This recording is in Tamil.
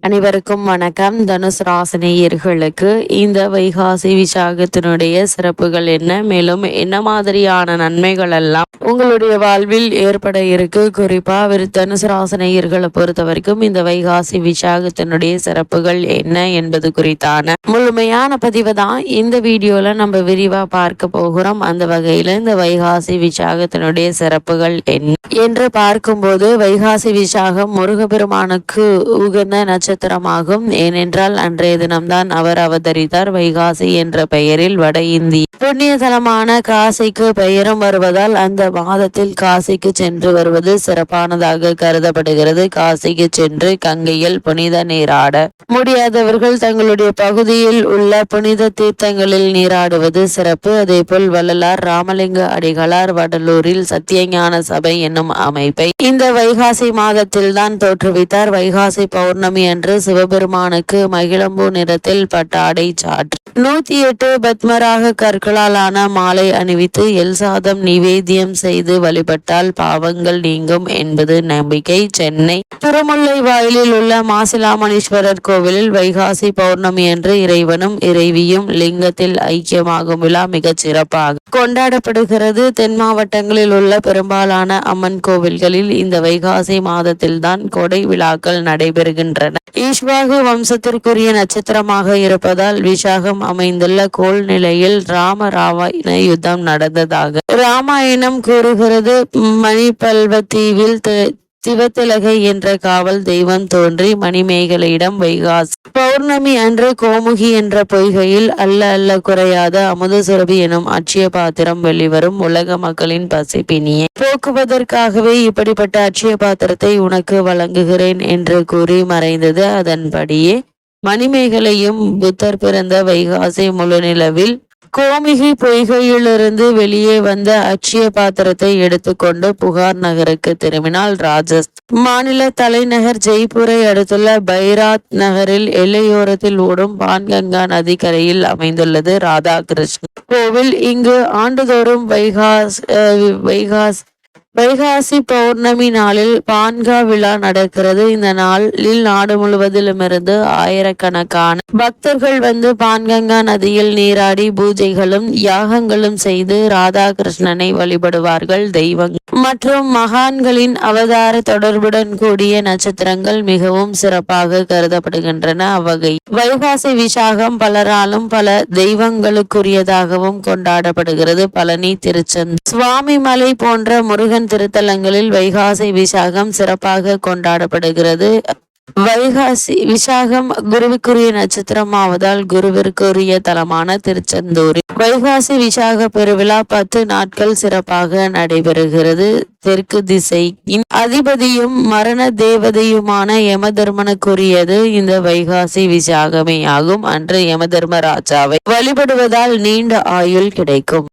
அனைவருக்கும் வணக்கம். தனுசு ராசினியர்களுக்கு இந்த வைகாசி விசாகத்தினுடைய சிறப்புகள் என்ன, மேலும் என்ன மாதிரியான நன்மைகள் எல்லாம் உங்களுடைய வாழ்வில் ஏற்பட இருக்கு, குறிப்பா தனுசு ராசினியர்களை பொறுத்த வரைக்கும் இந்த வைகாசி விசாகத்தினுடைய சிறப்புகள் என்ன என்பது குறித்தான முழுமையான பதிவு தான் இந்த வீடியோல நம்ம விரிவா பார்க்க போகிறோம். அந்த வகையில இந்த வைகாசி விசாகத்தினுடைய சிறப்புகள் என்ன என்று பார்க்கும்போது, வைகாசி விசாகம் முருகப்பெருமானுக்கு உகந்த நட்சத்திரமாகும். ஏனென்றால் அன்றைய தினம்தான் அவர் அவதரித்தார். வைகாசி என்ற பெயரில் வட இந்திய புண்ணிய தலமான காசிக்கு பெயரும் வருவதால் அந்த மாதத்தில் காசிக்கு சென்று வருவது சிறப்பானதாக கருதப்படுகிறது. காசிக்கு சென்று கங்கையில் புனித நீராட முடியாதவர்கள் தங்களுடைய பகுதியில் உள்ள புனித தீர்த்தங்களில் நீராடுவது சிறப்பு. அதேபோல் வள்ளலார் ராமலிங்க அடிகளார் வடலூரில் சத்தியஞான சபை என்னும் அமைப்பை இந்த வைகாசி மாதத்தில் தான் தோற்றுவித்தார். வைகாசி பௌர்ணமி அன்று சிவபெருமானுக்கு மகிழம்பூ நிறத்தில் பட்டாடை சாற்று 108 பத்மராக கற்களால் ஆன மாலை அணிவித்து எல் சாதம் நிவேத்தியம் செய்து வழிபட்டால் பாவங்கள் நீங்கும் என்பது நம்பிக்கை. சென்னை திருமுல்லை வாயிலில் உள்ள மாசிலாமணீஸ்வரர் கோவிலில் வைகாசி பௌர்ணமி அன்று இறைவனும் இறைவியும் லிங்கத்தில் ஐக்கியமாகும் விழா மிகச் சிறப்பாக கொண்டாடப்படுகிறது. தென் மாவட்டங்களில் உள்ள பெரும்பாலான அம்மன் கோவில்களில் இந்த வைகாசி மாதத்தில் தான் கொடை விழாக்கள் நடைபெறுகின்றன. ஈஸ்வாகு வம்சத்திற்குரிய நட்சத்திரமாக இருப்பதால் விசாகம் அமைந்துள்ள கோள் நிலையில் ராம ராவண யுத்தம் நடந்ததாக ராமாயணம் கூறுகிறது. மணிப்பல்வ தீவில் சிவத்திலகை என்ற காவல் தெய்வம் தோன்றி மணிமேகலையிடம் வைகாசி பௌர்ணமி அன்று கோமுகி என்ற பொய்கையில் அல்ல குறையாத அமுத சுரபி எனும் அட்சய பாத்திரம் வெளிவரும். உலக மக்களின் பசிப்பினியை போக்குவதற்காகவே இப்படிப்பட்ட அட்சய பாத்திரத்தை உனக்கு வழங்குகிறேன் என்று கூறி மறைந்தது. அதன்படியே மணிமேகலையும் புத்தர் பிறந்த வைகாசி முழு நிலவில் கோமிகி பொய்கையிலிருந்து வெளியே வந்த அட்சய பாத்திரத்தை எடுத்துக்கொண்டு புகார் நகருக்கு திரும்பினாள். ராஜஸ்தான் மாநில தலைநகர் ஜெய்ப்பூரை அடுத்துள்ள பைராத் நகரில் எல்லையோரத்தில் ஓடும் பான்கங்கா நதிக்கரையில் அமைந்துள்ளது ராதாகிருஷ்ணன் கோவில். இங்கு ஆண்டுதோறும் வைகாசி பௌர்ணமி நாளில் பான்கா விழா நடக்கிறது. இந்த நாளில் நாடு முழுவதிலுமிருந்து ஆயிரக்கணக்கான பக்தர்கள் வந்து பான்கங்கா நதியில் நீராடி பூஜைகளும் யாகங்களும் செய்து ராதாகிருஷ்ணனை வழிபடுவார்கள். தெய்வங்கள் மற்றும் மகான்களின் அவதார தொடர்புடன் கூடிய நட்சத்திரங்கள் மிகவும் சிறப்பாக கருதப்படுகின்றன. அவ்வகை வைகாசி விசாகம் பலராலும் பல தெய்வங்களுக்குரியதாகவும் கொண்டாடப்படுகிறது. பழனி, திருச்செந்தூர், சுவாமிமலை போன்ற முருகன் திருத்தலங்களில் வைகாசி விசாகம் சிறப்பாக கொண்டாடப்படுகிறது. வைகாசி விசாகம் குருவுக்குரிய நட்சத்திரம் ஆவதால் குருவிற்குரிய தலமான திருச்செந்தூரில் வைகாசி விசாக பெருவிழா 10 நாட்கள் சிறப்பாக நடைபெறுகிறது. தெற்கு திசையின் அதிபதியும் மரண தேவதையுமான யமதர்மனுக்குரியது இந்த வைகாசி விசாகமே ஆகும். அன்று யமதர்ம ராஜாவை வழிபடுவதால் நீண்ட ஆயுள் கிடைக்கும்.